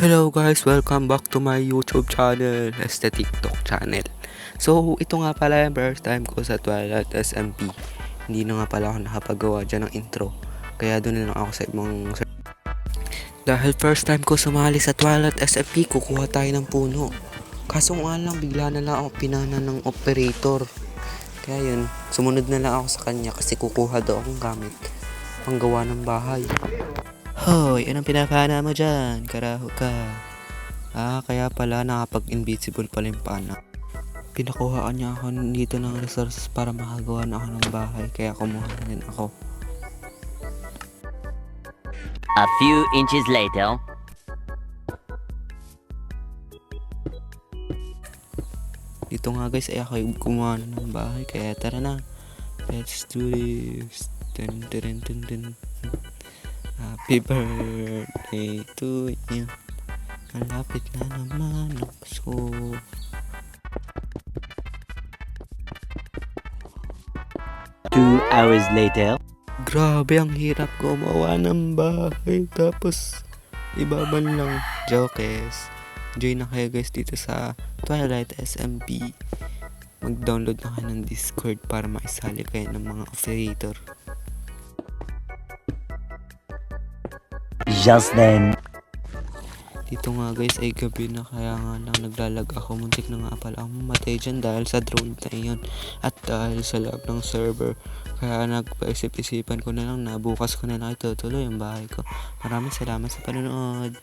Hello guys, welcome back to my YouTube channel, the TikTok channel. So, ito nga pala yung first time ko sa Twilight SMP. Hindi na nga pala ako nakapagawa dyan ng intro. Kaya doon na lang ako sa ibang... Dahil first time ko sumali sa Twilight SMP, kukuha tayo ng puno. Kaso nga lang, bigla na lang ako pinana ng operator. Kaya yun, sumunod na lang ako sa kanya kasi kukuha daw akong gamit panggawa ng bahay. Hoy, anong pinapana mo dyan? Karaho ka. Kaya pala nakapag-invisible pala yung pana. Pinakuhaan niya ako dito ng resources para makagawa na ako ng bahay. Kaya kumuha na din ako. A few inches later. Dito nga guys ay ako yung kumuha na ng bahay. Kaya tara na. Let's do this. Dun, dun, dun, dun. Happy birthday to you. Malapit na naman ang Pasko. Two hours later. Grabe, ang hirap gumawa ng bahay. Tapos, ibaban lang. Jokes. Join na kayo guys dito sa Twilight SMP. Mag-download na kayo ng Discord para maisali kayo ng mga operator. Just then. Dito nga guys ay gabi na, kaya nga lang naglalag ako. Muntik na nga pala ako mamatay dyan dahil sa drone na yun at dahil sa lag ng server. Kaya nagpaisip-isipan ko na lang na bukas ko na lang itutuloy ang bahay ko. Maraming salamat sa panonood.